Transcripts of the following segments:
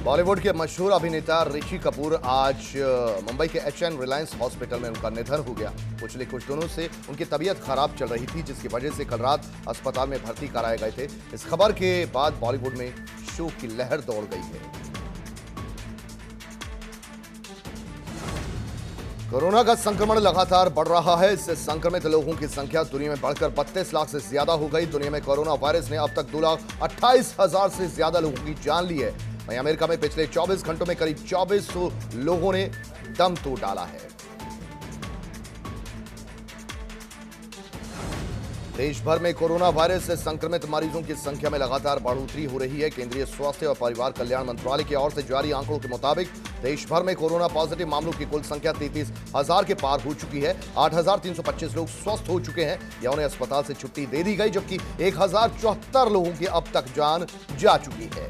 बॉलीवुड के मशहूर अभिनेता ऋषि कपूर आज मुंबई के एचएन रिलायंस हॉस्पिटल में उनका निधन हो गया। पिछले कुछ दिनों से उनकी तबीयत खराब चल रही थी, जिसकी वजह से कल रात अस्पताल में भर्ती कराए गए थे। इस खबर के बाद बॉलीवुड में शोक की लहर दौड़ गई है। कोरोना का संक्रमण लगातार बढ़ रहा है। इससे संक्रमित लोगों की संख्या दुनिया में बढ़कर 32 लाख से ज्यादा हो गई। दुनिया में कोरोना वायरस ने अब तक 2,28,000 से ज्यादा लोगों की जान ली है। वहीं अमेरिका में पिछले 24 घंटों में करीब 2400 लोगों ने दम तोड़ डाला है। देश भर में कोरोना वायरस से संक्रमित मरीजों की संख्या में लगातार बढ़ोतरी हो रही है। केंद्रीय स्वास्थ्य और परिवार कल्याण मंत्रालय की ओर से जारी आंकड़ों के मुताबिक देश भर में कोरोना पॉजिटिव मामलों की कुल संख्या 33,000 के पार हो चुकी है। 8,325 लोग स्वस्थ हो चुके हैं या उन्हें अस्पताल से छुट्टी दे दी गई, जबकि 1,074 लोगों की अब तक जान जा चुकी है।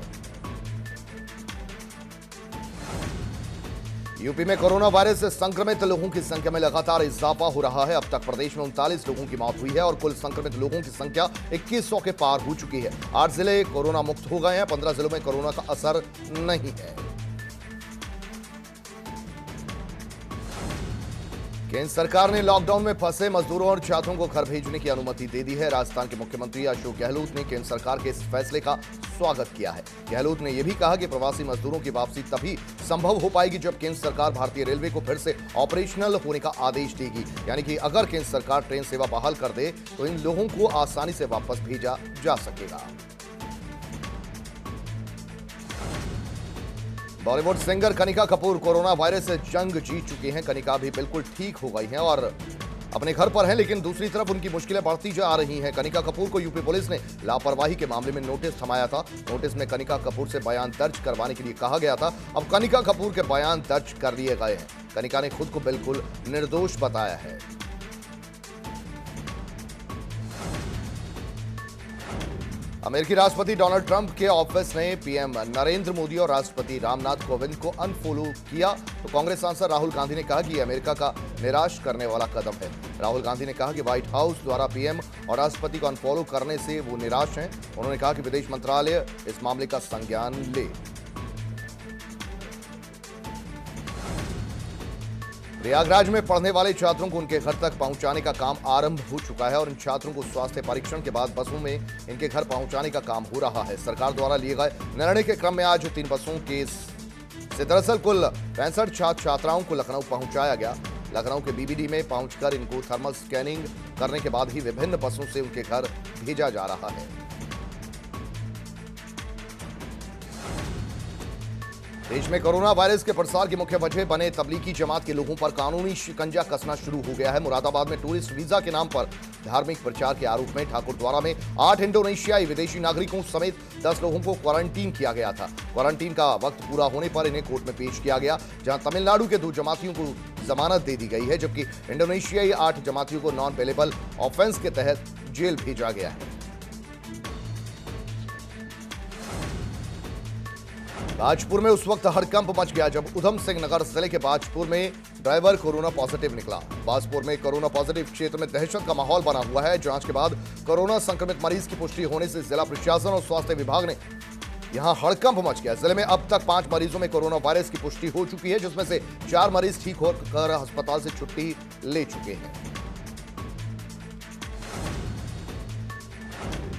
यूपी में कोरोना वायरस से संक्रमित लोगों की संख्या में लगातार इजाफा हो रहा है। अब तक प्रदेश में 39 लोगों की मौत हुई है और कुल संक्रमित लोगों की संख्या 2100 के पार हो चुकी है। 8 जिले कोरोना मुक्त हो गए हैं। 15 जिलों में कोरोना का असर नहीं है। केंद्र सरकार ने लॉकडाउन में फंसे मजदूरों और छात्रों को घर भेजने की अनुमति दे दी है। राजस्थान के मुख्यमंत्री अशोक गहलोत ने केंद्र सरकार के इस फैसले का स्वागत किया है। गहलोत ने यह भी कहा कि प्रवासी मजदूरों की वापसी तभी संभव हो पाएगी जब केंद्र सरकार भारतीय रेलवे को फिर से ऑपरेशनल होने का आदेश देगी। यानी कि अगर केंद्र सरकार ट्रेन सेवा बहाल कर दे तो इन लोगों को आसानी से वापस भेजा जा सकेगा। Bollywood singer Kanika Kapoor corona virus से जंग जीत चुकी हैं। कनिका भी बिल्कुल ठीक हो गई हैं और अपने घर पर हैं, लेकिन दूसरी तरफ उनकी मुश्किलें बढ़ती जा रही हैं। कनिका कपूर को यूपी पुलिस ने लापरवाही के मामले में नोटिस थमाया था। नोटिस में कनिका कपूर से बयान दर्ज करवाने के लिए कहा गया था। अब कनिका कपूर के बयान दर्ज कर लिए गए हैं। कनिका ने खुद को बिल्कुल निर्दोष बताया है। अमेरिकी राष्ट्रपति डोनाल्ड ट्रंप के ऑफिस ने पीएम नरेंद्र मोदी और राष्ट्रपति रामनाथ कोविंद को अनफॉलो किया तो कांग्रेस सांसद राहुल गांधी ने कहा कि यह अमेरिका का निराश करने वाला कदम है। राहुल गांधी ने कहा कि व्हाइट हाउस द्वारा पीएम और राष्ट्रपति को अनफॉलो करने से वो निराश हैं। उन्होंने कहा कि विदेश मंत्रालय इस मामले का संज्ञान ले। प्रयागराज में पढ़ने वाले छात्रों को उनके घर तक पहुंचाने का काम आरंभ हो चुका है और इन छात्रों को स्वास्थ्य परीक्षण के बाद बसों में इनके घर पहुंचाने का काम हो रहा है। सरकार द्वारा लिए गए निर्णय के क्रम में आज 3 बसों के से दरअसल कुल 65 छात्र छात्राओं को लखनऊ पहुंचाया गया। लखनऊ के बीबीडी में पहुंचकर इनको थर्मल स्कैनिंग करने के बाद ही विभिन्न बसों से उनके घर भेजा जा रहा है। देश में कोरोना वायरस के प्रसार की मुख्य वजह बने तबलीगी जमात के लोगों पर कानूनी शिकंजा कसना शुरू हो गया है। मुरादाबाद में टूरिस्ट वीजा के नाम पर धार्मिक प्रचार के आरोप में ठाकुर द्वारा में 8 इंडोनेशियाई विदेशी नागरिकों समेत 10 लोगों को क्वारंटीन किया गया था। क्वारंटीन का वक्त पूरा होने पर इन्हें कोर्ट में पेश किया गया, जहां तमिलनाडु के 2 जमातियों को जमानत दे दी गई है, जबकि इंडोनेशियाई 8 जमातियों को नॉन बेलेबल ऑफेंस के तहत जेल भेजा गया है। बाजपुर में उस वक्त हड़कंप मच गया जब उधम सिंह नगर जिले के बाजपुर में ड्राइवर कोरोना पॉजिटिव निकला। बाजपुर में कोरोना पॉजिटिव क्षेत्र में दहशत का माहौल बना हुआ है। जांच के बाद कोरोना संक्रमित मरीज की पुष्टि होने से जिला प्रशासन और स्वास्थ्य विभाग ने यहां हड़कंप मच गया। जिले में अब तक 5 मरीजों में कोरोना वायरस की पुष्टि हो चुकी है, जिसमें से 4 मरीज ठीक होकर अस्पताल से छुट्टी ले चुके हैं।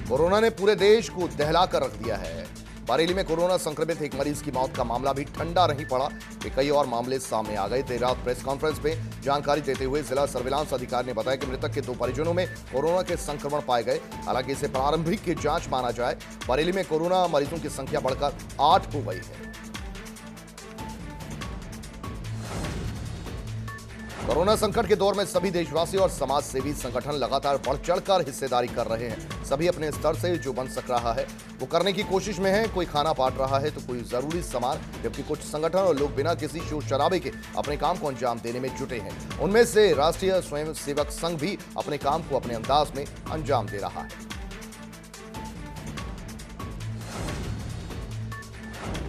कोरोना ने पूरे देश को दहला कर रख दिया है। बरेली में कोरोना संक्रमित एक मरीज की मौत का मामला भी ठंडा नहीं पड़ा कि कई और मामले सामने आ गए। देर रात प्रेस कॉन्फ्रेंस में जानकारी देते हुए जिला सर्विलांस अधिकारी ने बताया कि मृतक के 2 परिजनों में कोरोना के संक्रमण पाए गए। हालांकि इसे प्रारंभिक की जांच माना जाए। बरेली में कोरोना मरीजों की संख्या बढ़कर 8 हो गई है। कोरोना संकट के दौर में सभी देशवासी और समाज सेवी संगठन लगातार बढ़ चढ़कर हिस्सेदारी कर रहे हैं। सभी अपने स्तर से जो बन सक रहा है वो करने की कोशिश में है। कोई खाना बांट रहा है तो कोई जरूरी सामान, जबकि कुछ संगठन और लोग बिना किसी शोर शराबे के अपने काम को अंजाम देने में जुटे हैं। उनमें से राष्ट्रीय स्वयंसेवक संघ भी अपने काम को अपने अंदाज में अंजाम दे रहा है।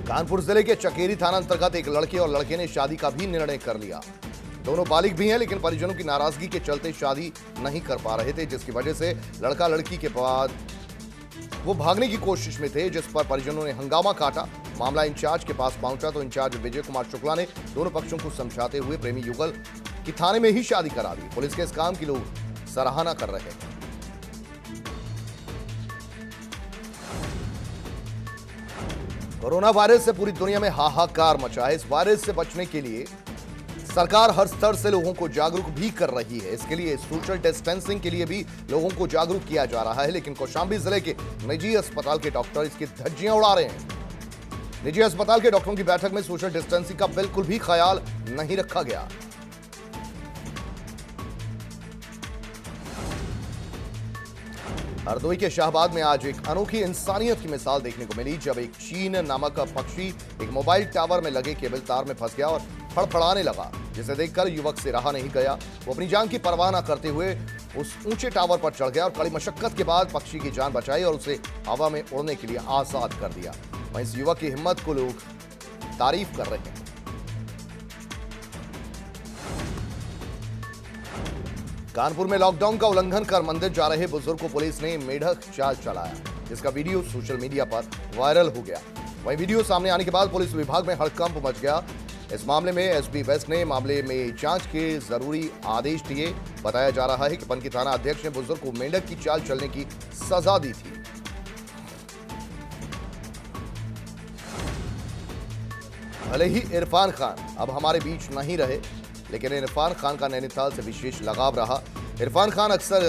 कानपुर जिले के चकेरी थाना अंतर्गत एक लड़के और लड़के ने शादी का भी निर्णय कर लिया। दोनों बालिग भी हैं, लेकिन परिजनों की नाराजगी के चलते शादी नहीं कर पा रहे थे, जिसकी वजह से लड़का लड़की के बाद वो भागने की कोशिश में थे, जिस पर परिजनों ने हंगामा काटा मामला इंचार्ज के पास पहुंचा तो इंचार्ज विजय कुमार शुक्ला ने दोनों पक्षों को समझाते हुए प्रेमी युगल की थाने में ही शादी करा दी। पुलिस के इस काम की लोग सराहना कर रहे हैं। कोरोना वायरस से पूरी दुनिया में हाहाकार मचा है। इस वायरस से बचने के लिए सरकार हर स्तर से लोगों को जागरूक भी कर रही है। इसके लिए सोशल डिस्टेंसिंग के लिए भी लोगों को जागरूक किया जा रहा है, लेकिन कौशांबी जिले के निजी अस्पताल के डॉक्टर इसकी धज्जियां उड़ा रहे हैं। निजी अस्पताल के डॉक्टरों की बैठक में सोशल डिस्टेंसिंग का बिल्कुल भी ख्याल नहीं रखा गया। हरदोई के शाहबाद में आज एक अनोखी इंसानियत की मिसाल देखने को मिली, जब एक चीन नामक पक्षी एक मोबाइल टावर में लगे केबल तार में फंस गया और फड़फड़ाने लगा, जिसे देखकर युवक से रहा नहीं गया। वो अपनी जान की परवाह न करते हुए उस ऊंचे टावर पर चढ़ गया और कड़ी मशक्कत के बाद पक्षी की जान बचाई और उसे हवा में उड़ने के लिए आजाद कर दिया। वहीं इस युवक की हिम्मत को लोग तारीफ कर रहे हैं। कानपुर में लॉकडाउन का उल्लंघन कर मंदिर जा रहे बुजुर्ग को पुलिस ने मेढक चाल चलाया, जिसका वीडियो सोशल मीडिया पर वायरल हो गया। वहीं वीडियो सामने आने के बाद पुलिस विभाग में हड़कंप मच गया। इस मामले में एसपी वेस्ट ने मामले में जांच के जरूरी आदेश दिए। बताया जा रहा है कि पनकी थाना अध्यक्ष ने बुजुर्ग को मेंढक की चाल चलने की सजा दी थी। भले ही इरफान खान अब हमारे बीच नहीं रहे, लेकिन इरफान खान का नैनीताल से विशेष लगाव रहा। इरफान खान अक्सर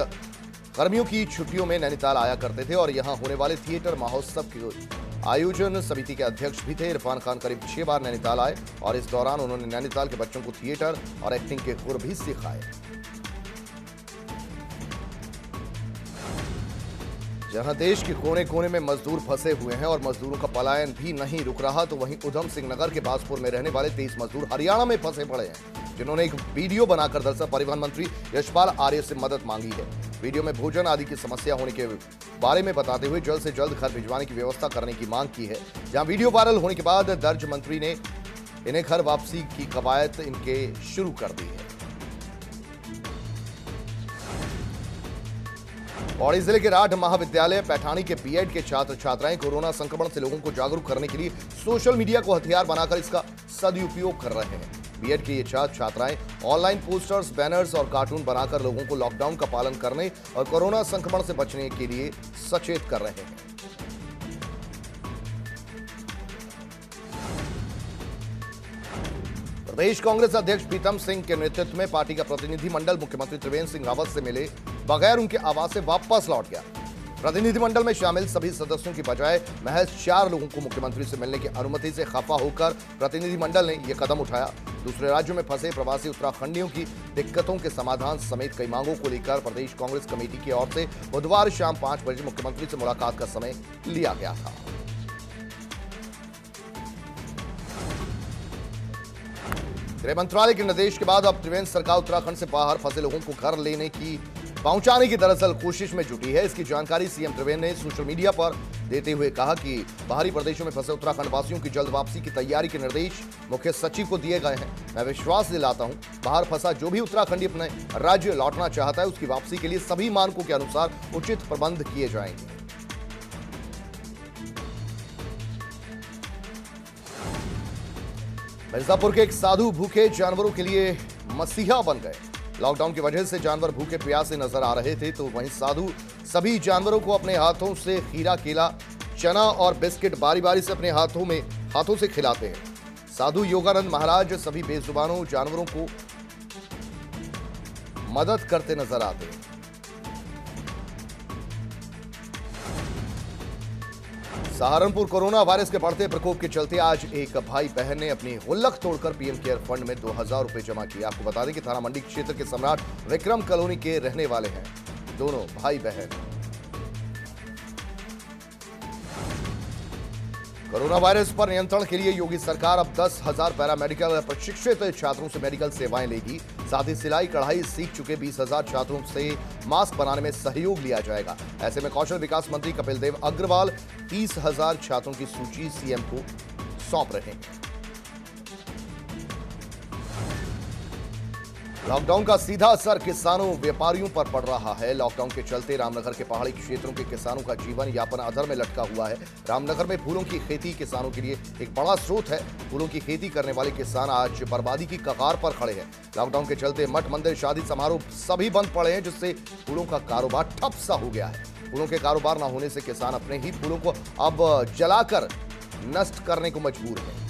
गर्मियों की छुट्टियों में नैनीताल आया करते थे और यहां होने वाले थिएटर महोत्सव की आयोजन समिति के अध्यक्ष भी थे। इरफान खान करीब 6 बार नैनीताल आए और इस दौरान उन्होंने नैनीताल के बच्चों को थिएटर और एक्टिंग के गुर भी सिखाए। जहां देश के कोने कोने में मजदूर फंसे हुए हैं और मजदूरों का पलायन भी नहीं रुक रहा, तो वहीं उधम सिंह नगर के बासपुर में रहने वाले 23 मजदूर हरियाणा में फंसे पड़े हैं, जिन्होंने एक वीडियो बनाकर दरअसल परिवहन मंत्री यशपाल आर्य से मदद मांगी है। वीडियो में भोजन आदि की समस्या होने के बारे में बताते हुए जल्द से जल्द घर भिजवाने की व्यवस्था करने की मांग की है। जहां वीडियो वायरल होने के बाद दर्ज मंत्री ने इन्हें घर वापसी की कवायद इनके शुरू कर दी है। पौड़ी जिले के राठ महाविद्यालय पैठानी के बीएड के छात्र छात्राएं कोरोना संक्रमण से लोगों को जागरूक करने के लिए सोशल मीडिया को हथियार बनाकर इसका सदुपयोग कर रहे हैं। बीएड के ये छात्र छात्राएं ऑनलाइन पोस्टर्स, बैनर्स और कार्टून बनाकर लोगों को लॉकडाउन का पालन करने और कोरोना संक्रमण से बचने के लिए सचेत कर रहे हैं। प्रदेश कांग्रेस अध्यक्ष प्रीतम सिंह के नेतृत्व में पार्टी का प्रतिनिधिमंडल मुख्यमंत्री त्रिवेंद्र सिंह रावत से मिले बगैर उनके आवास से वापस लौट गया। प्रतिनिधिमंडल में शामिल सभी सदस्यों की बजाय महज 4 लोगों को मुख्यमंत्री से मिलने की अनुमति से खफा होकर प्रतिनिधिमंडल ने यह कदम उठाया। दूसरे राज्यों में फंसे प्रवासी उत्तराखंडियों की दिक्कतों के समाधान समेत कई मांगों को लेकर प्रदेश कांग्रेस कमेटी की ओर से बुधवार शाम 5 बजे मुख्यमंत्री से मुलाकात का समय लिया गया था। गृह मंत्रालय के निर्देश के बाद अब त्रिवेंद्र सरकार उत्तराखंड से बाहर फंसे लोगों को घर लेने की पहुंचाने की दरअसल कोशिश में जुटी है। इसकी जानकारी सीएम त्रिवेंद्र ने सोशल मीडिया पर देते हुए कहा कि बाहरी प्रदेशों में फंसे उत्तराखंड वासियों की जल्द वापसी की तैयारी के निर्देश मुख्य सचिव को दिए गए हैं। मैं विश्वास दिलाता हूं, बाहर फंसा जो भी उत्तराखंडी अपने राज्य लौटना चाहता है उसकी वापसी के लिए सभी मानकों के अनुसार उचित प्रबंध किए जाएंगे। मिर्जापुर के एक साधु भूखे जानवरों के लिए मसीहा बन गए। लॉकडाउन की वजह से जानवर भूखे प्यासे नजर आ रहे थे, तो वहीं साधु सभी जानवरों को अपने हाथों से खीरा, केला, चना और बिस्किट बारी बारी से अपने हाथों से खिलाते हैं। साधु योगानंद महाराज सभी बेजुबानों जानवरों को मदद करते नजर आते हैं। सहारनपुर कोरोना वायरस के बढ़ते प्रकोप के चलते आज एक भाई बहन ने अपनी गुल्लक तोड़कर पीएम केयर फंड में 2000 रुपए जमा किए। आपको बता दें कि थाना मंडी क्षेत्र के सम्राट विक्रम कॉलोनी के रहने वाले हैं दोनों भाई बहन। कोरोना वायरस पर नियंत्रण के लिए योगी सरकार अब 10,000 पैरामेडिकल प्रशिक्षित छात्रों से मेडिकल सेवाएं लेगी। साथ ही सिलाई कढ़ाई सीख चुके 20,000 छात्रों से मास्क बनाने में सहयोग लिया जाएगा। ऐसे में कौशल विकास मंत्री कपिल देव अग्रवाल 30,000 छात्रों की सूची सीएम को सौंप रहे हैं। लॉकडाउन का सीधा असर किसानों व्यापारियों पर पड़ रहा है। लॉकडाउन के चलते रामनगर के पहाड़ी क्षेत्रों के किसानों का जीवन यापन अधर में लटका हुआ है। रामनगर में फूलों की खेती किसानों के लिए एक बड़ा स्रोत है। फूलों की खेती करने वाले किसान आज बर्बादी की कगार पर खड़े हैं। लॉकडाउन के चलते मठ मंदिर शादी समारोह सभी बंद पड़े हैं, जिससे फूलों का कारोबार ठप सा हो गया है। फूलों के कारोबार न होने से किसान अपने ही फूलों को अब जलाकर नष्ट करने को मजबूर है।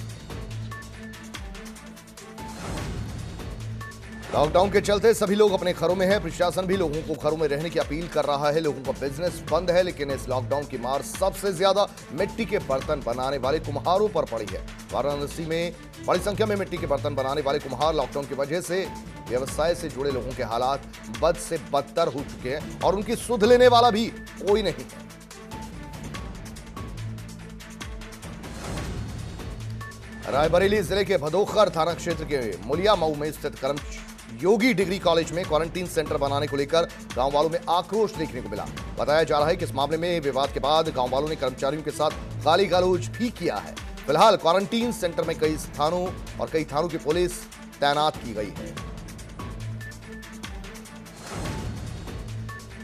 लॉकडाउन के चलते सभी लोग अपने घरों में हैं। प्रशासन भी लोगों को घरों में रहने की अपील कर रहा है। लोगों का बिजनेस बंद है, लेकिन इस लॉकडाउन की मार सबसे ज्यादा मिट्टी के बर्तन बनाने वाले कुम्हारों पर पड़ी है। वाराणसी में बड़ी संख्या में मिट्टी के बर्तन बनाने वाले कुम्हार लॉकडाउन की वजह से व्यवसाय से जुड़े लोगों के हालात बद से बदतर हो चुके हैं और उनकी सुध लेने वाला भी कोई नहीं है। रायबरेली जिले के भदोखर थाना क्षेत्र के मुलिया मऊ में स्थित कर्म योगी डिग्री कॉलेज में क्वारंटीन सेंटर बनाने को लेकर गांव वालों में आक्रोश देखने को मिला। बताया जा रहा है कि इस मामले में विवाद के बाद गांव वालों ने कर्मचारियों के साथ गाली गलौज भी किया है। फिलहाल क्वारंटीन सेंटर में कई थानों की पुलिस तैनात की गई है।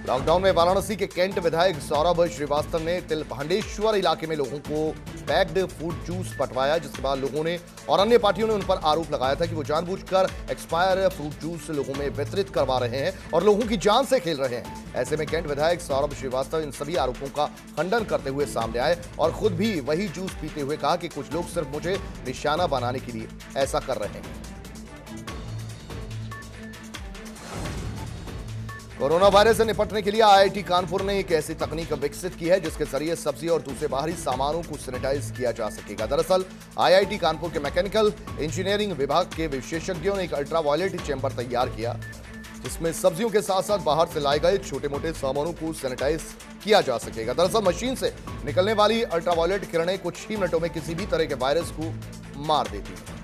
लॉकडाउन में वाराणसी के कैंट विधायक सौरभ श्रीवास्तव ने तिलभांडेश्वर इलाके में लोगों को पैक्ड फूड जूस बंटवाया, जिसके बाद लोगों ने और अन्य पार्टियों ने उन पर आरोप लगाया था कि वो जानबूझकर एक्सपायर फ्रूट जूस लोगों में वितरित करवा रहे हैं और लोगों की जान से खेल रहे हैं। ऐसे में कैंट विधायक सौरभ श्रीवास्तव इन सभी आरोपों का खंडन करते हुए सामने आए और खुद भी वही जूस पीते हुए कहा कि कुछ लोग सिर्फ मुझे निशाना बनाने के लिए ऐसा कर रहे हैं। कोरोना वायरस से निपटने के लिए आईआईटी कानपुर ने एक ऐसी तकनीक विकसित की है जिसके जरिए सब्जी और दूसरे बाहरी सामानों को सैनिटाइज किया जा सकेगा। दरअसल आईआईटी कानपुर के मैकेनिकल इंजीनियरिंग विभाग के विशेषज्ञों ने एक अल्ट्रावायलेट चैम्बर तैयार किया, जिसमें सब्जियों के साथ साथ बाहर से लाए गए छोटे मोटे सामानों को सैनिटाइज किया जा सकेगा। दरअसल मशीन से निकलने वाली अल्ट्रावायलेट किरणें कुछ ही मिनटों में किसी भी तरह के वायरस को मार देती है।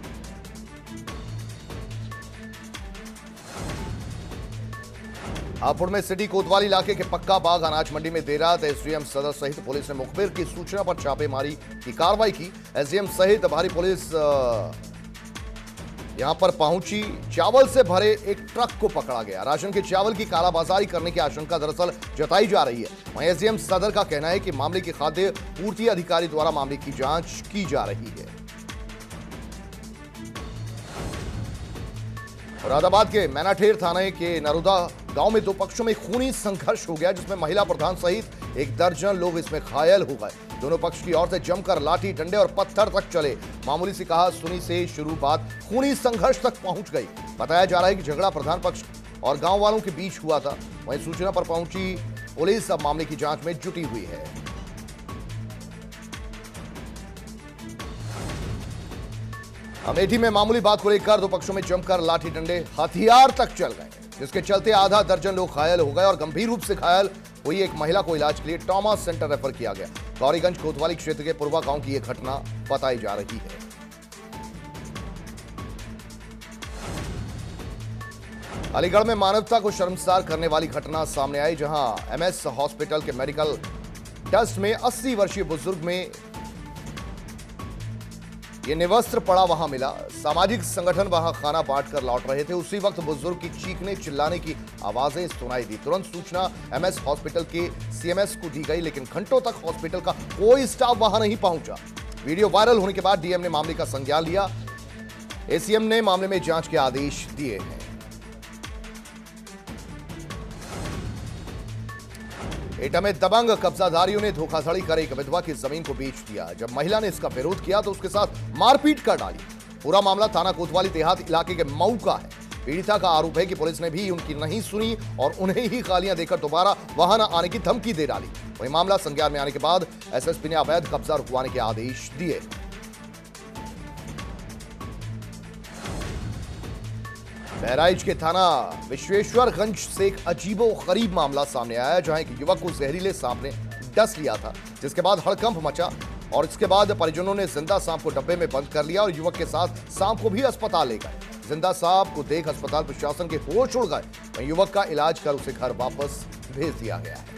हापुड़ में सिटी कोतवाली इलाके के पक्का बाग अनाज मंडी में देर रात एसडीएम सदर सहित पुलिस ने मुखबिर की सूचना पर छापेमारी की कार्रवाई की। एसडीएम सहित भारी पुलिस यहां पर पहुंची। चावल से भरे एक ट्रक को पकड़ा गया। राशन के चावल की कालाबाजारी करने की आशंका दरअसल जताई जा रही है। वहीं एसडीएम सदर का कहना है कि मामले के खाद्य पूर्ति अधिकारी द्वारा मामले की जांच की जा रही है। मुरादाबाद के मैनाठेर थाने के नरोदा गांव में दो पक्षों में खूनी संघर्ष हो गया, जिसमें महिला प्रधान सहित एक दर्जन लोग इसमें घायल हो गए। दोनों पक्ष की ओर से जमकर लाठी डंडे और पत्थर तक चले। मामूली सी कहा सुनी से शुरू बात खूनी संघर्ष तक पहुंच गई। बताया जा रहा है कि झगड़ा प्रधान पक्ष और गांव वालों के बीच हुआ था। वहीं सूचना पर पहुंची पुलिस अब मामले की जांच में जुटी हुई है। अमेठी में मामूली बात को लेकर दो पक्षों में जमकर लाठी डंडे हथियार तक चल गए, जिसके चलते आधा दर्जन लोग घायल हो गए और गंभीर रूप से घायल हुई एक महिला को इलाज के लिए ट्रॉमा सेंटर रेफर किया गया। गौरीगंज कोतवाली क्षेत्र के पूर्वा गांव की यह घटना बताई जा रही है। अलीगढ़ में मानवता को शर्मसार करने वाली घटना सामने आई, जहां एमएस हॉस्पिटल के मेडिकल डस्ट में 80 वर्षीय बुजुर्ग में ये निवस्त्र पड़ा वहां मिला। सामाजिक संगठन वहां खाना बांटकर लौट रहे थे। उसी वक्त बुजुर्ग की चीखने चिल्लाने की आवाजें सुनाई दी। तुरंत सूचना एमएस हॉस्पिटल के सीएमएस को दी गई, लेकिन घंटों तक हॉस्पिटल का कोई स्टाफ वहां नहीं पहुंचा। वीडियो वायरल होने के बाद डीएम ने मामले का संज्ञान लिया। एसीएम ने मामले में जांच के आदेश दिए हैं। एटा में दबंग कब्जाधारियों ने धोखाधड़ी कर एक विधवा की जमीन को बेच दिया। जब महिला ने इसका विरोध किया तो उसके साथ मारपीट कर डाली। पूरा मामला थाना कोतवाली देहात इलाके के मऊ का है। पीड़िता का आरोप है कि पुलिस ने भी उनकी नहीं सुनी और उन्हें ही गालियां देकर दोबारा वहां न आने की धमकी दे डाली। वही मामला संज्ञान में आने के बाद एसएसपी ने अवैध कब्जा रुकवाने के आदेश दिए। बहराइच के थाना विश्वेश्वरगंज से एक अजीबोगरीब मामला सामने आया, जहां एक युवक को जहरीले सांप ने डस लिया था, जिसके बाद हड़कंप मचा और इसके बाद परिजनों ने जिंदा सांप को डब्बे में बंद कर लिया और युवक के साथ सांप को भी अस्पताल ले गए। जिंदा सांप को देख अस्पताल प्रशासन के होश उड़ गए। वहीं युवक का इलाज कर उसे घर वापस भेज दिया गया है।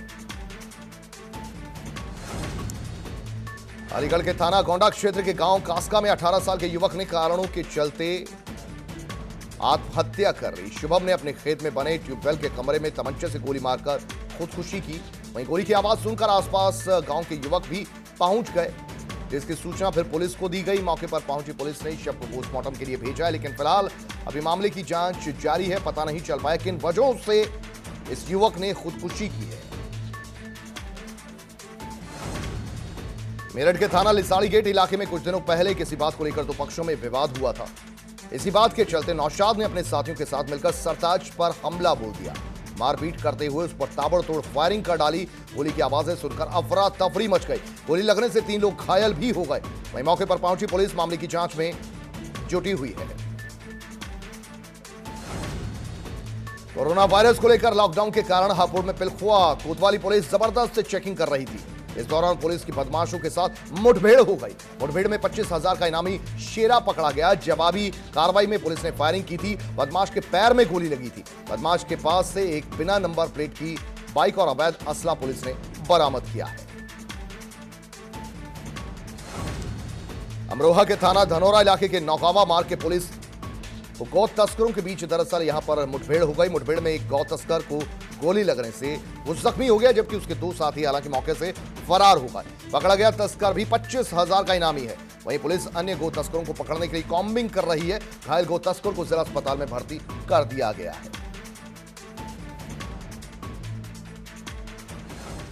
अलीगढ़ के थाना गोंडा क्षेत्र के गांव कास्का में 18 साल के युवक ने कारणों के चलते आत्महत्या कर ली। शुभम ने अपने खेत में बने ट्यूबवेल के कमरे में तमंचे से गोली मारकर खुदकुशी की। वहीं गोली की आवाज सुनकर आसपास गांव के युवक भी पहुंच गए, जिसकी सूचना फिर पुलिस को दी गई। मौके पर पहुंची पुलिस ने शव को पोस्टमार्टम के लिए भेजा है, लेकिन फिलहाल अभी मामले की जांच जारी है। पता नहीं चल पाया किन वजहों से इस युवक ने खुदकुशी की है। मेरठ के थाना लिसाड़ी गेट इलाके में कुछ दिनों पहले किसी बात को लेकर दो पक्षों में विवाद हुआ था। इसी बात के चलते नौशाद ने अपने साथियों के साथ मिलकर सरताज पर हमला बोल दिया। मारपीट करते हुए उस पर ताबड़तोड़ फायरिंग कर डाली। गोली की आवाजें सुनकर अफरा तफरी मच गई। गोली लगने से 3 लोग घायल भी हो गए। वहीं मौके पर पहुंची पुलिस मामले की जांच में जुटी हुई है। कोरोना वायरस को लेकर लॉकडाउन के कारण हापुड़ में पिलखुआ कोतवाली पुलिस जबरदस्त चेकिंग कर रही थी। इस दौरान पुलिस की बदमाशों के साथ मुठभेड़ हो गई। मुठभेड़ में 25,000 का इनामी शेरा पकड़ा गया। जवाबी कार्रवाई में पुलिस ने फायरिंग की थी। बदमाश के पैर में गोली लगी थी। बदमाश के पास से एक बिना नंबर प्लेट की बाइक और अवैध असला पुलिस ने बरामद किया है। अमरोहा के थाना धनोरा इलाके के नौगावा मार्ग के पुलिस गौ तस्करों के बीच दरअसल यहां पर मुठभेड़ हो गई। मुठभेड़ में एक गौ तस्कर को गोली लगने से वो जख्मी हो गया, जबकि उसके 2 साथी हालांकि मौके से फरार हो गए। पकड़ा गया तस्कर भी 25,000 का इनामी है। वहीं पुलिस अन्य गौ तस्करों को पकड़ने के लिए कॉम्बिंग कर रही है। घायल गौ तस्कर को जिला अस्पताल में भर्ती कर दिया गया है।